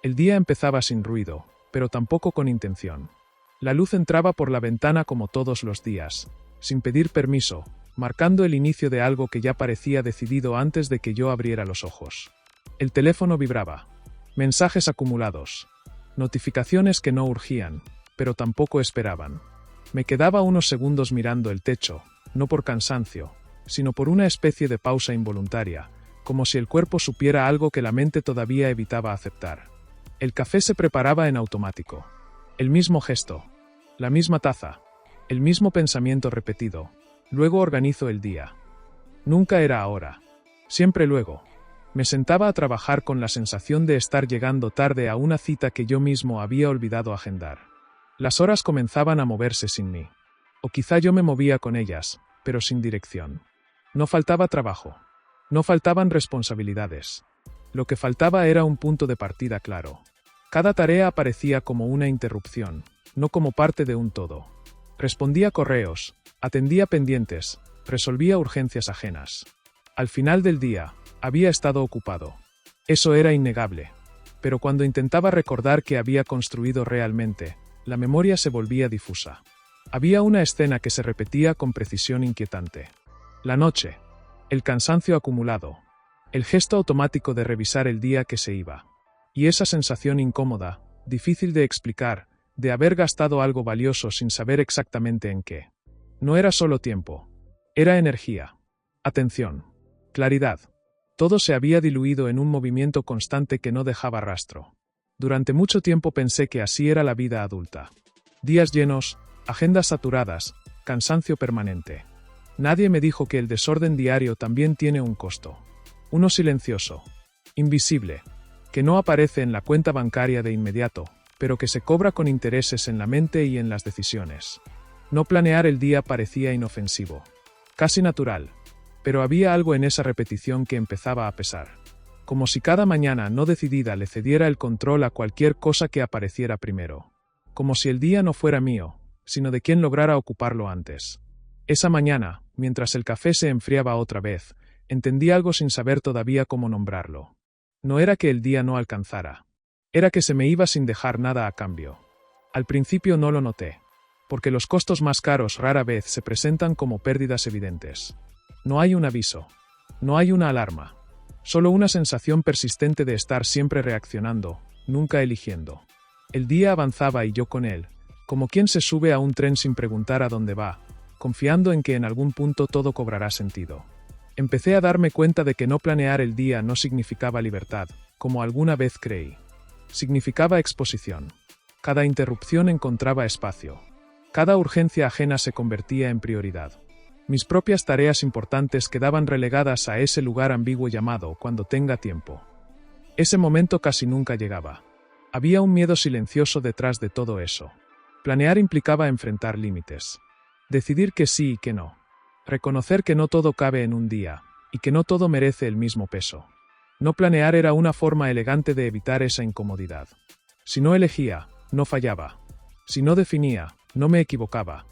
El día empezaba sin ruido, pero tampoco con intención. La luz entraba por la ventana como todos los días, sin pedir permiso, marcando el inicio de algo que ya parecía decidido antes de que yo abriera los ojos. El teléfono vibraba. Mensajes acumulados. Notificaciones que no urgían, pero tampoco esperaban. Me quedaba unos segundos mirando el techo, no por cansancio, sino por una especie de pausa involuntaria, como si el cuerpo supiera algo que la mente todavía evitaba aceptar. El café se preparaba en automático. El mismo gesto, la misma taza, el mismo pensamiento repetido. Luego organizo el día. Nunca era ahora. Siempre luego. Me sentaba a trabajar con la sensación de estar llegando tarde a una cita que yo mismo había olvidado agendar. Las horas comenzaban a moverse sin mí. O quizá yo me movía con ellas, pero sin dirección. No faltaba trabajo. No faltaban responsabilidades. Lo que faltaba era un punto de partida claro. Cada tarea aparecía como una interrupción, no como parte de un todo. Respondía correos, atendía pendientes, resolvía urgencias ajenas. Al final del día, había estado ocupado. Eso era innegable. Pero cuando intentaba recordar qué había construido realmente, la memoria se volvía difusa. Había una escena que se repetía con precisión inquietante. La noche. El cansancio acumulado. El gesto automático de revisar el día que se iba. Y esa sensación incómoda, difícil de explicar, de haber gastado algo valioso sin saber exactamente en qué. No era solo tiempo. Era energía. Atención. Claridad. Todo se había diluido en un movimiento constante que no dejaba rastro. Durante mucho tiempo pensé que así era la vida adulta. Días llenos, agendas saturadas, cansancio permanente. Nadie me dijo que el desorden diario también tiene un costo. Uno silencioso. Invisible. Que no aparece en la cuenta bancaria de inmediato, pero que se cobra con intereses en la mente y en las decisiones. No planear el día parecía inofensivo. Casi natural. Pero había algo en esa repetición que empezaba a pesar. Como si cada mañana no decidida le cediera el control a cualquier cosa que apareciera primero. Como si el día no fuera mío, sino de quien lograra ocuparlo antes. Esa mañana, mientras el café se enfriaba otra vez, entendí algo sin saber todavía cómo nombrarlo. No era que el día no alcanzara. Era que se me iba sin dejar nada a cambio. Al principio no lo noté, porque los costos más caros rara vez se presentan como pérdidas evidentes. No hay un aviso. No hay una alarma. Solo una sensación persistente de estar siempre reaccionando, nunca eligiendo. El día avanzaba y yo con él, como quien se sube a un tren sin preguntar a dónde va, confiando en que en algún punto todo cobrará sentido. Empecé a darme cuenta de que no planear el día no significaba libertad, como alguna vez creí. Significaba exposición. Cada interrupción encontraba espacio. Cada urgencia ajena se convertía en prioridad. Mis propias tareas importantes quedaban relegadas a ese lugar ambiguo llamado cuando tenga tiempo. Ese momento casi nunca llegaba. Había un miedo silencioso detrás de todo eso. Planear implicaba enfrentar límites. Decidir que sí y que no. Reconocer que no todo cabe en un día, y que no todo merece el mismo peso. No planear era una forma elegante de evitar esa incomodidad. Si no elegía, no fallaba. Si no definía, no me equivocaba.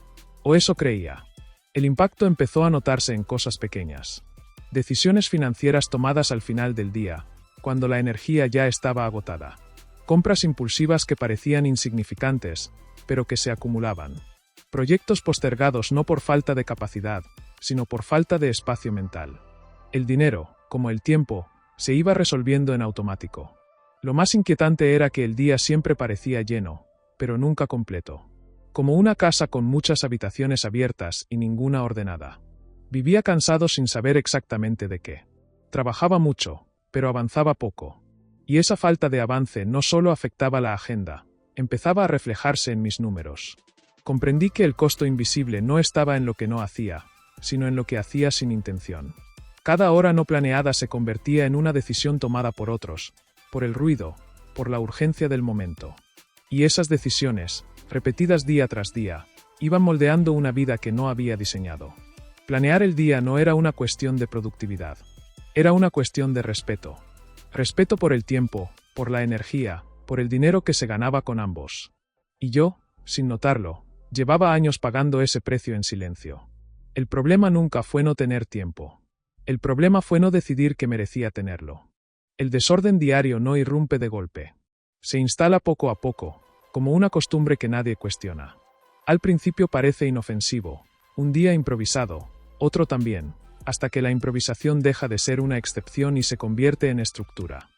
O eso creía. El impacto empezó a notarse en cosas pequeñas. Decisiones financieras tomadas al final del día, cuando la energía ya estaba agotada. Compras impulsivas que parecían insignificantes, pero que se acumulaban. Proyectos postergados no por falta de capacidad, sino por falta de espacio mental. El dinero, como el tiempo, se iba resolviendo en automático. Lo más inquietante era que el día siempre parecía lleno, pero nunca completo. Como una casa con muchas habitaciones abiertas y ninguna ordenada. Vivía cansado sin saber exactamente de qué. Trabajaba mucho, pero avanzaba poco. Y esa falta de avance no solo afectaba la agenda, empezaba a reflejarse en mis números. Comprendí que el costo invisible no estaba en lo que no hacía, sino en lo que hacía sin intención. Cada hora no planeada se convertía en una decisión tomada por otros, por el ruido, por la urgencia del momento. Y esas decisiones, repetidas día tras día, iban moldeando una vida que no había diseñado. Planear el día no era una cuestión de productividad. Era una cuestión de respeto. Respeto por el tiempo, por la energía, por el dinero que se ganaba con ambos. Y yo, sin notarlo, llevaba años pagando ese precio en silencio. El problema nunca fue no tener tiempo. El problema fue no decidir que merecía tenerlo. El desorden diario no irrumpe de golpe. Se instala poco a poco, como una costumbre que nadie cuestiona. Al principio parece inofensivo, un día improvisado, otro también, hasta que la improvisación deja de ser una excepción y se convierte en estructura.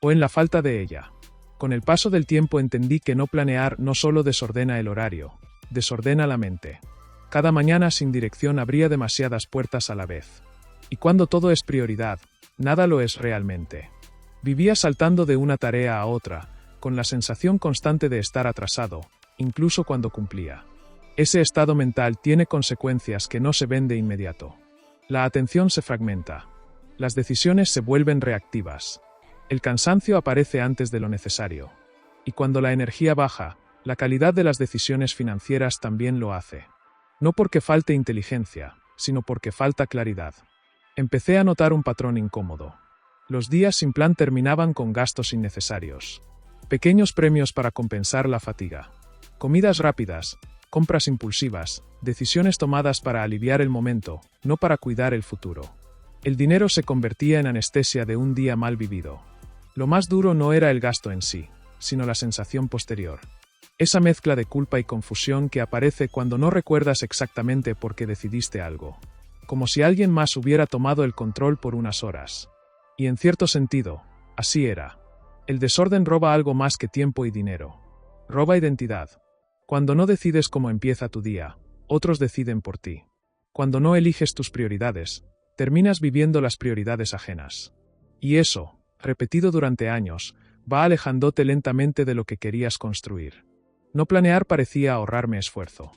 O en la falta de ella. Con el paso del tiempo entendí que no planear no solo desordena el horario, desordena la mente. Cada mañana sin dirección abría demasiadas puertas a la vez. Y cuando todo es prioridad, nada lo es realmente. Vivía saltando de una tarea a otra, con la sensación constante de estar atrasado, incluso cuando cumplía. Ese estado mental tiene consecuencias que no se ven de inmediato. La atención se fragmenta. Las decisiones se vuelven reactivas. El cansancio aparece antes de lo necesario. Y cuando la energía baja, la calidad de las decisiones financieras también lo hace. No porque falte inteligencia, sino porque falta claridad. Empecé a notar un patrón incómodo. Los días sin plan terminaban con gastos innecesarios. Pequeños premios para compensar la fatiga. Comidas rápidas, compras impulsivas, decisiones tomadas para aliviar el momento, no para cuidar el futuro. El dinero se convertía en anestesia de un día mal vivido. Lo más duro no era el gasto en sí, sino la sensación posterior. Esa mezcla de culpa y confusión que aparece cuando no recuerdas exactamente por qué decidiste algo. Como si alguien más hubiera tomado el control por unas horas. Y en cierto sentido, así era. El desorden roba algo más que tiempo y dinero. Roba identidad. Cuando no decides cómo empieza tu día, otros deciden por ti. Cuando no eliges tus prioridades, terminas viviendo las prioridades ajenas. Y eso, repetido durante años, va alejándote lentamente de lo que querías construir. No planear parecía ahorrarme esfuerzo.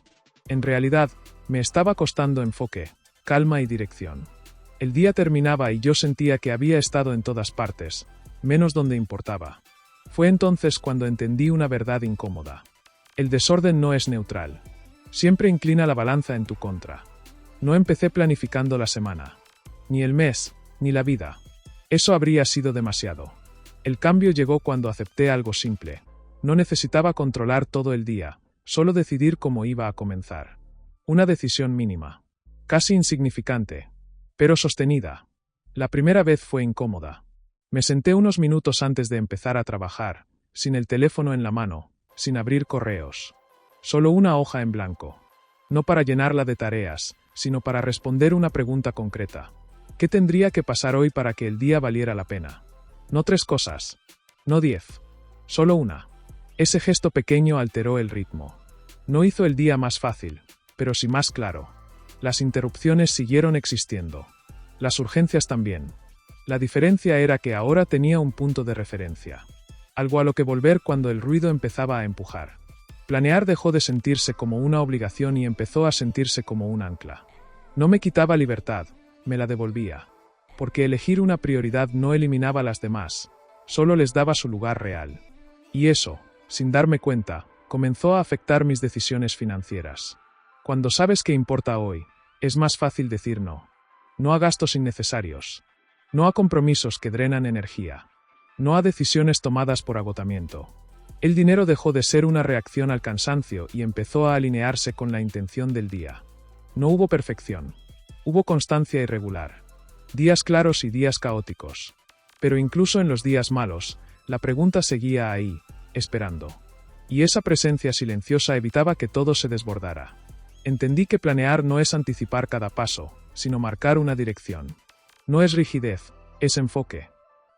En realidad, me estaba costando enfoque, calma y dirección. El día terminaba y yo sentía que había estado en todas partes, menos donde importaba. Fue entonces cuando entendí una verdad incómoda. El desorden no es neutral. Siempre inclina la balanza en tu contra. No empecé planificando la semana. Ni el mes, ni la vida. Eso habría sido demasiado. El cambio llegó cuando acepté algo simple. No necesitaba controlar todo el día, solo decidir cómo iba a comenzar. Una decisión mínima. Casi insignificante. Pero sostenida. La primera vez fue incómoda. Me senté unos minutos antes de empezar a trabajar, sin el teléfono en la mano, sin abrir correos. Solo una hoja en blanco. No para llenarla de tareas, sino para responder una pregunta concreta. ¿Qué tendría que pasar hoy para que el día valiera la pena? No 3 cosas. No 10. Solo una. Ese gesto pequeño alteró el ritmo. No hizo el día más fácil, pero sí más claro. Las interrupciones siguieron existiendo. Las urgencias también. La diferencia era que ahora tenía un punto de referencia. Algo a lo que volver cuando el ruido empezaba a empujar. Planear dejó de sentirse como una obligación y empezó a sentirse como un ancla. No me quitaba libertad, me la devolvía. Porque elegir una prioridad no eliminaba las demás, solo les daba su lugar real. Y eso, sin darme cuenta, comenzó a afectar mis decisiones financieras. Cuando sabes qué importa hoy, es más fácil decir no. No a gastos innecesarios. No a compromisos que drenan energía. No a decisiones tomadas por agotamiento. El dinero dejó de ser una reacción al cansancio y empezó a alinearse con la intención del día. No hubo perfección. Hubo constancia irregular. Días claros y días caóticos. Pero incluso en los días malos, la pregunta seguía ahí, esperando. Y esa presencia silenciosa evitaba que todo se desbordara. Entendí que planear no es anticipar cada paso, sino marcar una dirección. No es rigidez, es enfoque.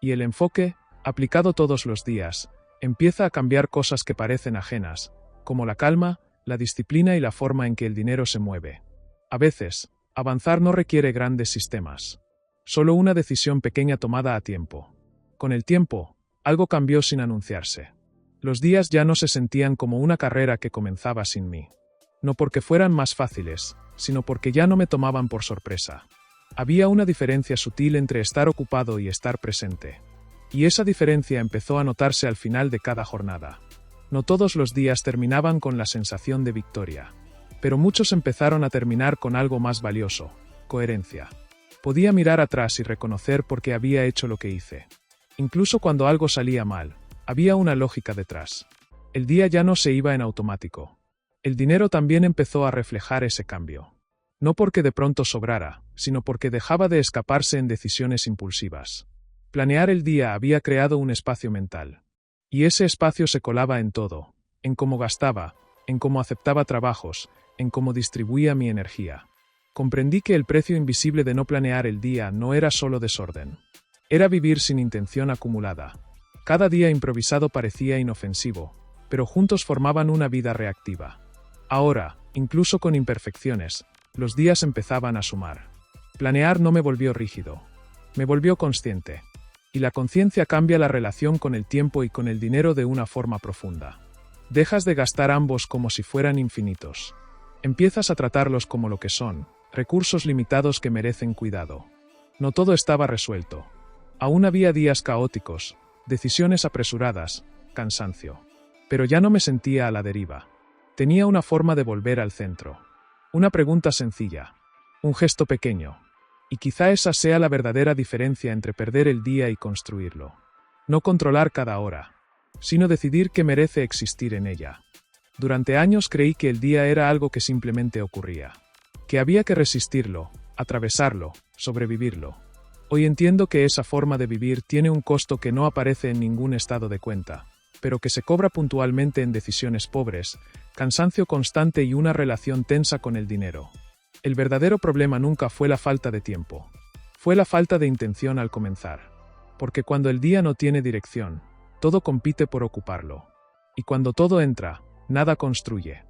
Y el enfoque, aplicado todos los días, empieza a cambiar cosas que parecen ajenas, como la calma, la disciplina y la forma en que el dinero se mueve. A veces, avanzar no requiere grandes sistemas. Solo una decisión pequeña tomada a tiempo. Con el tiempo, algo cambió sin anunciarse. Los días ya no se sentían como una carrera que comenzaba sin mí. No porque fueran más fáciles, sino porque ya no me tomaban por sorpresa. Había una diferencia sutil entre estar ocupado y estar presente. Y esa diferencia empezó a notarse al final de cada jornada. No todos los días terminaban con la sensación de victoria. Pero muchos empezaron a terminar con algo más valioso: coherencia. Podía mirar atrás y reconocer por qué había hecho lo que hice. Incluso cuando algo salía mal, había una lógica detrás. El día ya no se iba en automático. El dinero también empezó a reflejar ese cambio. No porque de pronto sobrara, sino porque dejaba de escaparse en decisiones impulsivas. Planear el día había creado un espacio mental. Y ese espacio se colaba en todo, en cómo gastaba, en cómo aceptaba trabajos, en cómo distribuía mi energía. Comprendí que el precio invisible de no planear el día no era solo desorden. Era vivir sin intención acumulada. Cada día improvisado parecía inofensivo, pero juntos formaban una vida reactiva. Ahora, incluso con imperfecciones, los días empezaban a sumar. Planear no me volvió rígido. Me volvió consciente. Y la conciencia cambia la relación con el tiempo y con el dinero de una forma profunda. Dejas de gastar ambos como si fueran infinitos. Empiezas a tratarlos como lo que son, recursos limitados que merecen cuidado. No todo estaba resuelto. Aún había días caóticos, decisiones apresuradas, cansancio. Pero ya no me sentía a la deriva. Tenía una forma de volver al centro. Una pregunta sencilla. Un gesto pequeño. Y quizá esa sea la verdadera diferencia entre perder el día y construirlo. No controlar cada hora, sino decidir qué merece existir en ella. Durante años creí que el día era algo que simplemente ocurría. Que había que resistirlo, atravesarlo, sobrevivirlo. Hoy entiendo que esa forma de vivir tiene un costo que no aparece en ningún estado de cuenta, pero que se cobra puntualmente en decisiones pobres, cansancio constante y una relación tensa con el dinero. El verdadero problema nunca fue la falta de tiempo. Fue la falta de intención al comenzar. Porque cuando el día no tiene dirección, todo compite por ocuparlo. Y cuando todo entra, nada construye.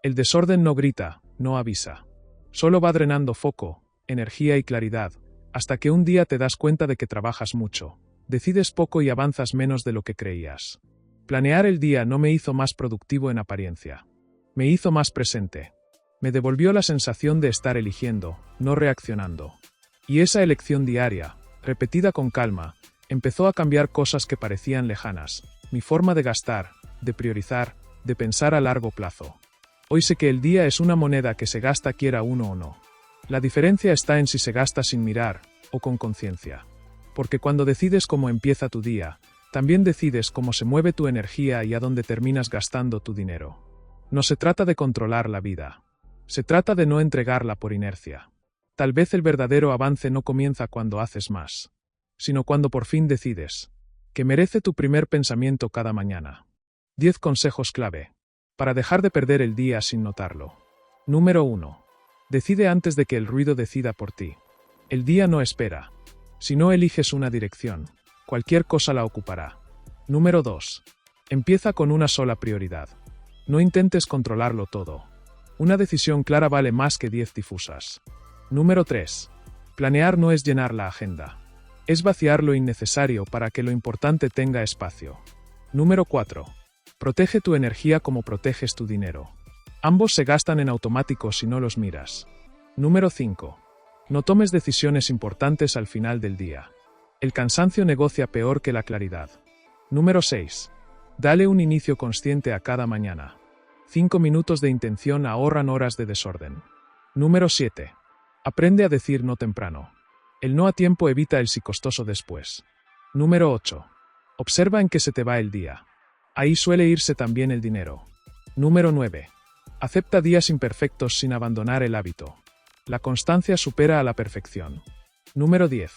El desorden no grita, no avisa. Solo va drenando foco, energía y claridad, hasta que un día te das cuenta de que trabajas mucho, decides poco y avanzas menos de lo que creías. Planear el día no me hizo más productivo en apariencia. Me hizo más presente. Me devolvió la sensación de estar eligiendo, no reaccionando. Y esa elección diaria, repetida con calma, empezó a cambiar cosas que parecían lejanas, mi forma de gastar, de priorizar, de pensar a largo plazo. Hoy sé que el día es una moneda que se gasta quiera uno o no. La diferencia está en si se gasta sin mirar, o con conciencia. Porque cuando decides cómo empieza tu día, también decides cómo se mueve tu energía y a dónde terminas gastando tu dinero. No se trata de controlar la vida. Se trata de no entregarla por inercia. Tal vez el verdadero avance no comienza cuando haces más, sino cuando por fin decides que merece tu primer pensamiento cada mañana. 10 consejos clave para dejar de perder el día sin notarlo. Número 1. Decide antes de que el ruido decida por ti. El día no espera. Si no eliges una dirección, cualquier cosa la ocupará. Número 2. Empieza con una sola prioridad. No intentes controlarlo todo. Una decisión clara vale más que 10 difusas. Número 3. Planear no es llenar la agenda. Es vaciar lo innecesario para que lo importante tenga espacio. Número 4. Protege tu energía como proteges tu dinero. Ambos se gastan en automático si no los miras. Número 5. No tomes decisiones importantes al final del día. El cansancio negocia peor que la claridad. Número 6. Dale un inicio consciente a cada mañana. 5 minutos de intención ahorran horas de desorden. Número 7. Aprende a decir no temprano. El no a tiempo evita el costoso después. Número 8. Observa en qué se te va el día. Ahí suele irse también el dinero. Número 9. Acepta días imperfectos sin abandonar el hábito. La constancia supera a la perfección. Número 10.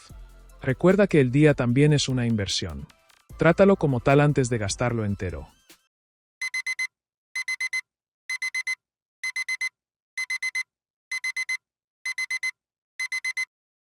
Recuerda que el día también es una inversión. Trátalo como tal antes de gastarlo entero.